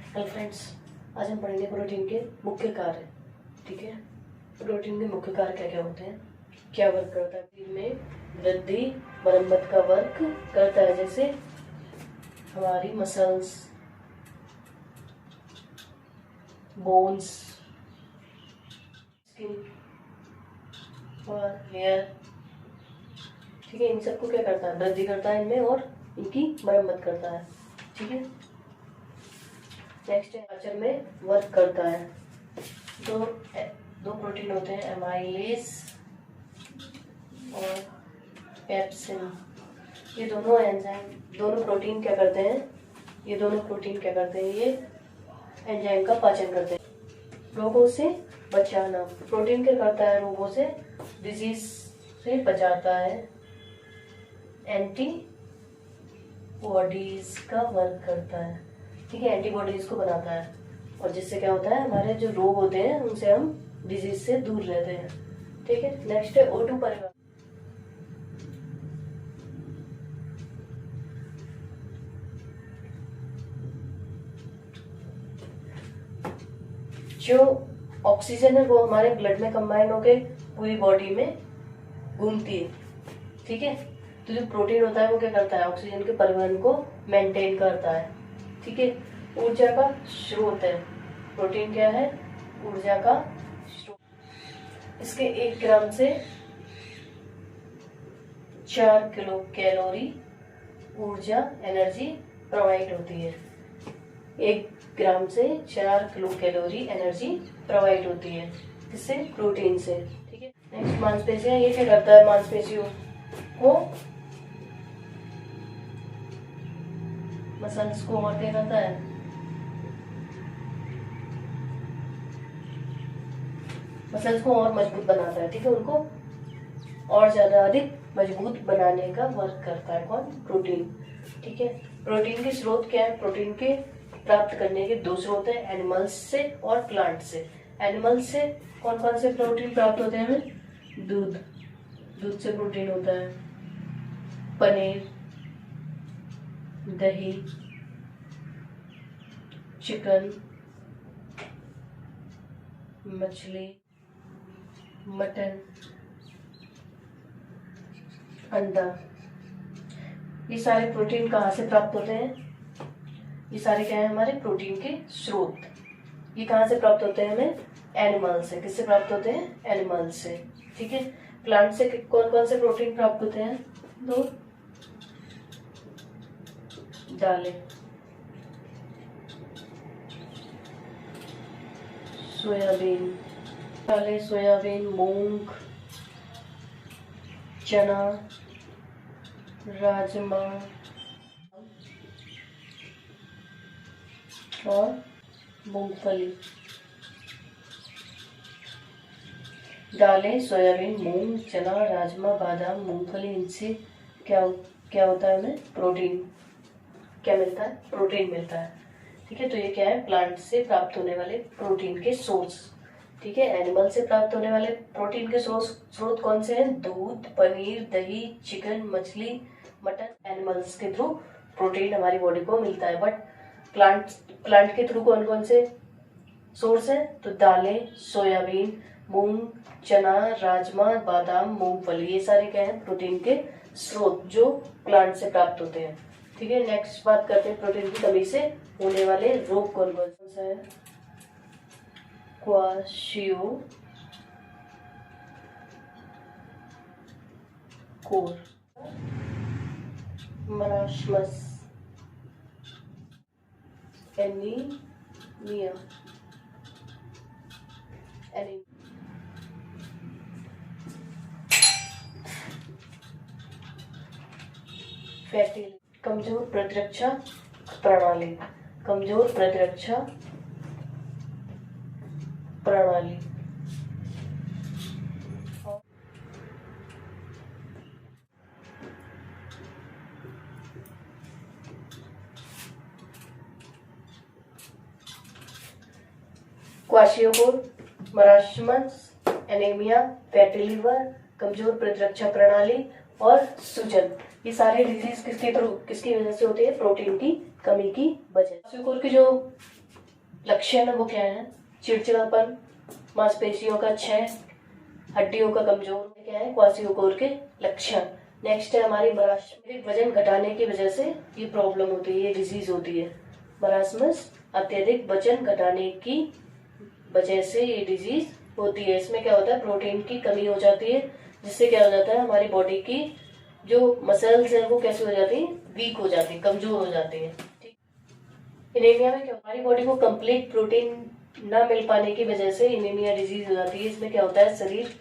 Hello friends, आज हम पढ़ेंगे प्रोटीन के मुख्य कार्य। ठीक है, प्रोटीन के मुख्य कार्य क्या क्या होते हैं, क्या वर्क करता है। प्रोटीन में वृद्धि मरम्मत का वर्क करता है, जैसे हमारी मसल्स, बोन्स, स्किन और हेयर। ठीक है, इन सबको क्या करता है, वृद्धि करता है इनमें और इनकी मरम्मत करता है। ठीक है, नेक्स्ट है पाचन में वर्क करता है। दो प्रोटीन होते हैं, एमाइलेज और पेप्सिन। ये दोनों एंजाइम, दोनों प्रोटीन क्या करते हैं, ये एंजाइम का पाचन करते हैं। रोगों से बचाना, प्रोटीन क्या करता है, रोगों से, डिजीज से बचाता है। एंटी बॉडीज का वर्क करता है। ठीक है, एंटीबॉडीज को बनाता है और जिससे क्या होता है, हमारे जो रोग होते हैं उनसे हम डिजीज से दूर रहते हैं। ठीक है, नेक्स्ट है O2 परिवर्तन। जो ऑक्सीजन है वो हमारे ब्लड में कंबाइन होके पूरी बॉडी में घूमती है। ठीक है, तो जो प्रोटीन होता है वो क्या करता है, ऑक्सीजन के परिवहन को मेंटेन करता है। ठीक है, ऊर्जा का स्रोत है प्रोटीन। क्या है, ऊर्जा का स्रोत। इसके 1 ग्राम से 4 किलो कैलोरी ऊर्जा एनर्जी प्रोवाइड होती है। 1 ग्राम से 4 किलो कैलोरी एनर्जी प्रोवाइड होती है, किससे, प्रोटीन से। ठीक है, नेक्स्ट मांसपेशियां। ये क्या करता है, मांसपेशियों को, मसल्स को और क्या करता है, मसल्स को और मजबूत बनाता है। ठीक है, उनको और ज्यादा अधिक मजबूत बनाने का वर्क करता है कौन, प्रोटीन। ठीक है, प्रोटीन के स्रोत क्या है, प्रोटीन के प्राप्त करने के 2 स्रोत है, एनिमल्स से और प्लांट से। एनिमल्स से कौन कौन से प्रोटीन प्राप्त होते हैं हमें, दूध से प्रोटीन होता है, पनीर, दही, चिकन, मछली, मटन, अंडा। ये सारे प्रोटीन कहाँ से प्राप्त होते हैं, ये सारे क्या है, हमारे प्रोटीन के स्रोत। ये कहाँ से प्राप्त होते हैं हमें, एनिमल से। किससे प्राप्त होते हैं, एनिमल से। ठीक है, प्लांट से कौन कौन से प्रोटीन प्राप्त होते हैं, 2, दालें, सोयाबीन, मूंग, चना, राजमा और मूंगफली। दालें, सोयाबीन, मूंग, चना, राजमा, बादाम, मूंगफली, इनसे क्या होता है, हमें प्रोटीन क्या मिलता है, प्रोटीन मिलता है। ठीक है, तो ये क्या है, प्लांट से प्राप्त होने वाले प्रोटीन के सोर्स। ठीक है, एनिमल से प्राप्त होने वाले प्रोटीन के स्रोत कौन से हैं, दूध, पनीर, दही, चिकन, मछली, मटन। एनिमल्स के थ्रू प्रोटीन हमारी बॉडी को मिलता है, बट प्लांट के थ्रू कौन कौन से सोर्स है, तो दालें, सोयाबीन, मूंग, चना, राजमा, बादाम, मूंगफली। ये सारे क्या है, प्रोटीन के स्रोत जो प्लांट से प्राप्त होते हैं। ठीक है, नेक्स्ट बात करते हैं प्रोटीन की कमी से होने वाले रोग कौन कौन सा है। क्वाशियोकोर, मराशमस, एनीमिया, फैटी, कमजोर प्रतिरक्षा प्रणाली, क्वाशियोकोर, मराशमस, एनीमिया, फैटी लिवर, कमजोर प्रतिरक्षा प्रणाली और सूजन। ये सारे डिजीज किसकी वजह से होती है, प्रोटीन की कमी की वजह। क्वाशियोकोर की जो लक्षण है वो क्या है? चिड़चिड़ापन, मांसपेशियों का क्षय, हड्डियों का कमजोर, क्या है? क्वासियोकोर के लक्षण। नेक्स्ट है हमारी मरासमस, वजन घटाने की वजह से ये प्रॉब्लम होती है, ये डिजीज होती है। मरासमस अत्यधिक वजन घटाने की वजह से ये डिजीज होती है। इसमें क्या होता है? प्रोटीन की कमी हो जाती है, जिससे क्या हो जाता है? हमारी बॉडी की जो मसल्स है वो कैसे हो जाती है? वीक हो जाती है, कमजोर हो जाती है। एनीमिया में क्या, हमारी बॉडी को कंप्लीट प्रोटीन ना मिल पाने की वजह से एनीमिया डिजीज हो जाती है। इसमें क्या होता है? शरीर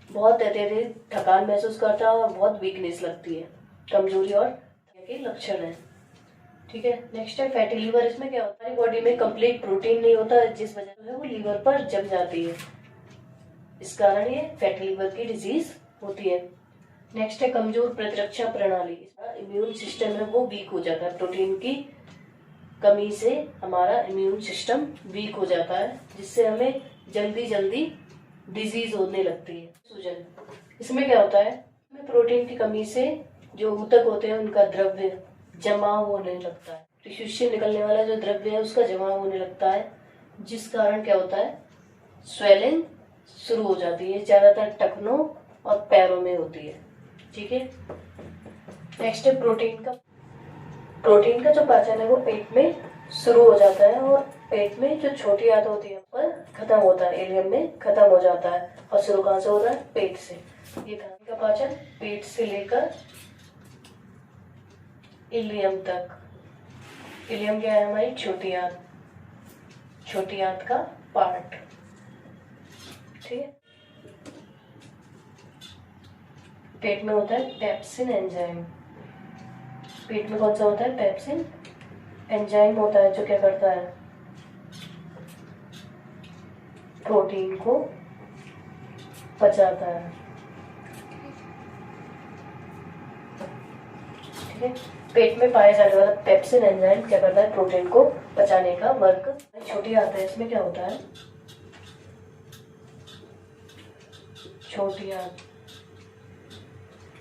बहुत अत्यधिक थकान महसूस करता है और बहुत वीकनेस लगती है, कमजोरी और के लक्षण है। ठीक है। नेक्स्ट है फैटी लीवर। इसमें क्या होता है? हमारी बॉडी में कंप्लीट प्रोटीन नहीं होता, जिस वजह से वो लीवर पर जम जाती है, इस कारण ये फैटी लीवर की डिजीज होती है। नेक्स्ट है कमजोर प्रतिरक्षा प्रणाली। इम्यून सिस्टम है वो वीक हो जाता है, प्रोटीन की कमी से हमारा इम्यून सिस्टम वीक हो जाता है, जिससे हमें जल्दी जल्दी डिजीज होने लगती है। सूजन, इसमें क्या होता है? प्रोटीन की कमी से जो ऊतक होते हैं उनका द्रव्य जमा होने लगता है, टिश्यू से निकलने वाला जो द्रव्य है उसका जमा होने लगता है, जिस कारण क्या होता है? स्वेलिंग शुरू हो जाती है। ज्यादातर टखनों और पैरों में होती है। ठीक है। नेक्स्ट है प्रोटीन का। प्रोटीन का जो पाचन है वो पेट में शुरू हो जाता है और पेट में जो छोटी आंत होती है पर खत्म होता है, इलियम में खत्म हो जाता है। और शुरू कहाँ से होता है? पेट से। ये खाने का पाचन पेट से लेकर इलियम तक। इलियम क्या है? हमारी छोटी आंत, छोटी आंत का पार्ट। ठीक है। पेट में होता है पेप्सिन एंजाइम। पेट में कौन सा होता है? पेप्सिन एंजाइम होता है, जो क्या करता है? प्रोटीन को पचाता है। ठीक है। पेट में पाया जाने वाला पेप्सिन एंजाइम क्या करता है? प्रोटीन को पचाने का वर्क। छोटी आंत है, इसमें क्या होता है? छोटी आंत,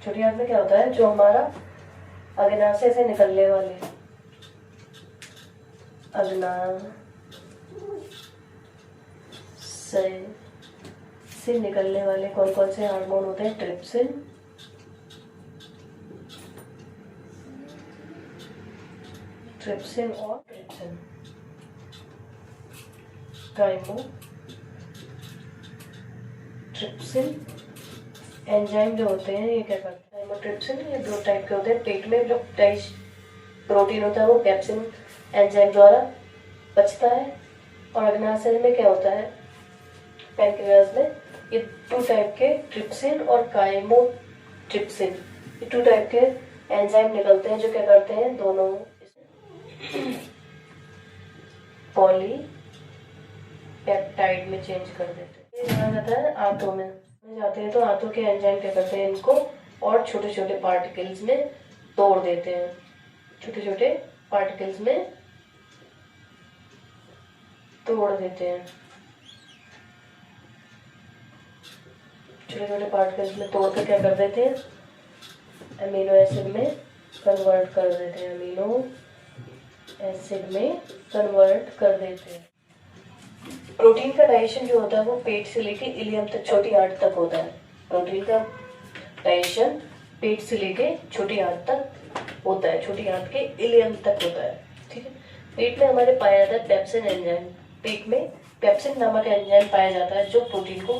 छोटी आंत में क्या होता है? जो हमारा अग्नाशय से निकलने वाले, अग्नाशय से निकलने वाले कौन कौन से हार्मोन होते हैं? ट्रिप्सिन, ट्रिप्सिन और ट्रिप्सिन, ट्रिप्सिन एंजाइम जो होते हैं ये क्या करते हैं? ट्रिप्सिन ये दो टाइप के होते हैं। पेट में जो प्रोटीन होता है वो पेप्सिन एंजाइम द्वारा पचता है, और अग्नाशय में क्या होता है? पैनक्रियाज में ये टू टाइप के ट्रिप्सिन और काइमोट्रिप्सिन, ये टू टाइप के एंजाइम निकलते हैं, जो क्या करते हैं? दोनों पॉलीपेप्टाइड में चेंज कर देते हैं। ये जाना जाता है आंतों में जाते हैं, तो आंतों के एंजाइम क्या करते हैं? इनको और छोटे छोटे पार्टिकल्स में तोड़ देते हैं, छोटे छोटे पार्टिकल्स में तोड़ देते हैं, छोटे छोटे पार्टिकल्स में तोड़ कर क्या कर देते हैं? अमीनो एसिड में कन्वर्ट कर देते हैं, अमीनो एसिड में कन्वर्ट कर देते हैं। प्रोटीन का डाइजेशन जो होता है वो पेट से लेके इलियम तक, छोटी आंत तक होता है। प्रोटीन का डाइजेशन पेट से लेके छोटी आंत तक होता है, छोटी आंत के इलियम तक होता है। ठीक है। पेट में हमारे पाया जाता है पेप्सिन एंजाइम। पेट में पेप्सिन नामक एंजाइम पाया जाता है, जो प्रोटीन को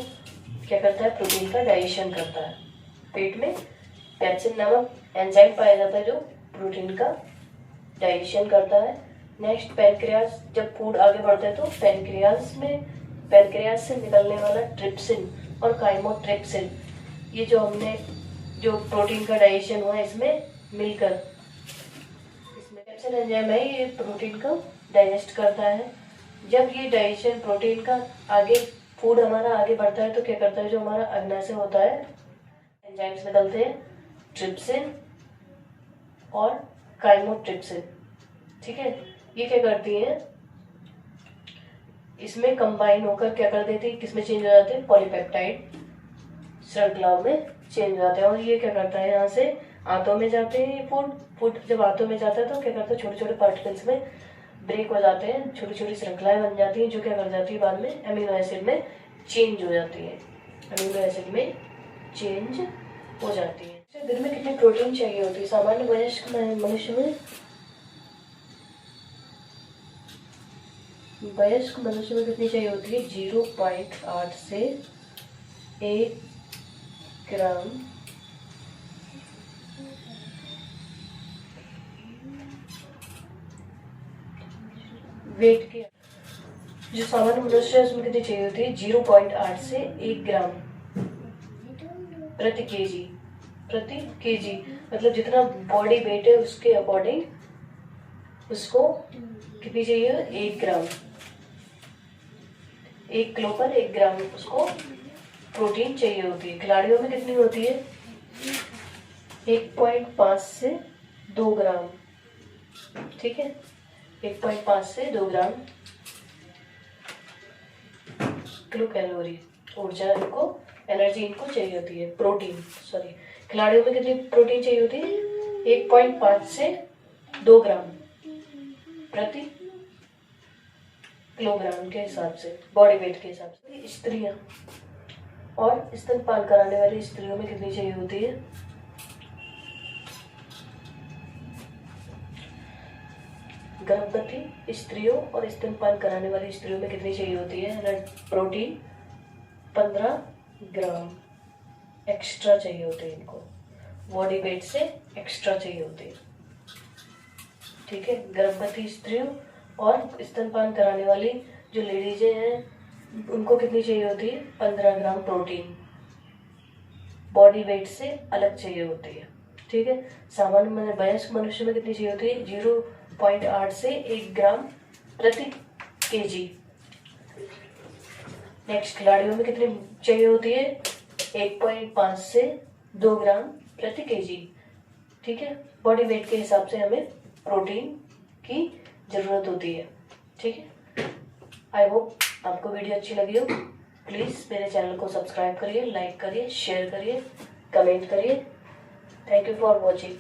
क्या करता है? प्रोटीन का डाइजेशन करता है। पेट में पेप्सिन नामक एंजाइम पाया जाता है, जो प्रोटीन का डाइजेशन करता है। नेक्स्ट पैनक्रियाज, जब फूड आगे बढ़ता है तो पैनक्रियाज से निकलने वाला ट्रिप्सिन और काइमोट्रिप्सिन, ये जो हमने जो प्रोटीन का डाइजेशन हुआ है इसमें मिलकर, इसमें पेप्सिन एंजाइम है, ये प्रोटीन को डाइजेस्ट करता है। जब ये डाइजेशन प्रोटीन का आगे, फूड हमारा आगे बढ़ता है तो क्या करता है? जो हमारा अग्नाशय होता है, एंजाइम्स निकलते हैं, ट्रिप्सिन और काइमोट्रिप्सिन। ठीक है। ये क्या करती हैं? इसमें कंबाइन होकर क्या कर देती है? किसमें चेंज हो जाते हैं? पॉलीपेप्टाइड श्रृंखला में चेंज हो जाते हैं। और ये क्या करता है? यहाँ से आंतों में जाते हैं फूड जब आंतों में जाता है तो क्या करता है? छोटे छोटे पार्टिकल्स में ब्रेक हो जाते हैं, छोटी छोटी श्रृंखलाएं बन जाती हैं जो क्या कर जाती है बाद में अमीनो एसिड में चेंज हो जाती है, अमीनो एसिड में चेंज हो जाती है। दिन में कितनी प्रोटीन चाहिए होती है सामान्य वयस्क मनुष्य में? वयस्क मनुष्य में कितनी चाहिए होती है? 0.8 से 1 ग्राम वेट के। जो सामान्य मनुष्य है उसमें कितनी चाहिए होती है? 0.8 से 1 ग्राम प्रति केजी, मतलब जितना बॉडी वेट है उसके अकॉर्डिंग उसको कितनी चाहिए? 1 ग्राम, 1 किलो पर 1 ग्राम उसको प्रोटीन चाहिए होती है। खिलाड़ियों में कितनी होती है? 1.5 से 2 ग्राम, ठीक है, 1.5 से 2 ग्राम किलो कैलोरी ऊर्जा इनको, एनर्जी इनको चाहिए होती है। प्रोटीन सॉरी खिलाड़ियों में कितनी प्रोटीन चाहिए होती है? 1.5 से 2 ग्राम प्रति किलोग्राम के हिसाब से, बॉडी वेट के हिसाब से। स्त्रियां और स्तनपान कराने वाली स्त्रियों में कितनी चाहिए होती है? गर्भवती स्त्रियों और स्तनपान कराने वाली स्त्रियों में कितनी चाहिए होती है? प्रोटीन 15 ग्राम एक्स्ट्रा चाहिए होते हैं इनको, बॉडी वेट से एक्स्ट्रा चाहिए होते हैं, ठीक है। गर्भवती स्त्रियों और स्तनपान कराने वाली जो लेडीजें हैं उनको कितनी चाहिए होती है? 15 ग्राम प्रोटीन बॉडी वेट से अलग चाहिए होती है, ठीक है। सामान्य वयस्क मनुष्य में कितनी चाहिए होती है? 0.8 से 1 ग्राम प्रति केजी। नेक्स्ट खिलाड़ियों में कितनी चाहिए होती है? 1.5 से 2 ग्राम प्रति केजी, ठीक है। बॉडी वेट के हिसाब से हमें प्रोटीन की जरूरत होती है, ठीक है। आई होप आपको वीडियो अच्छी लगी हो। प्लीज़ मेरे चैनल को सब्सक्राइब करिए, लाइक करिए, शेयर करिए, कमेंट करिए। Thank you for watching.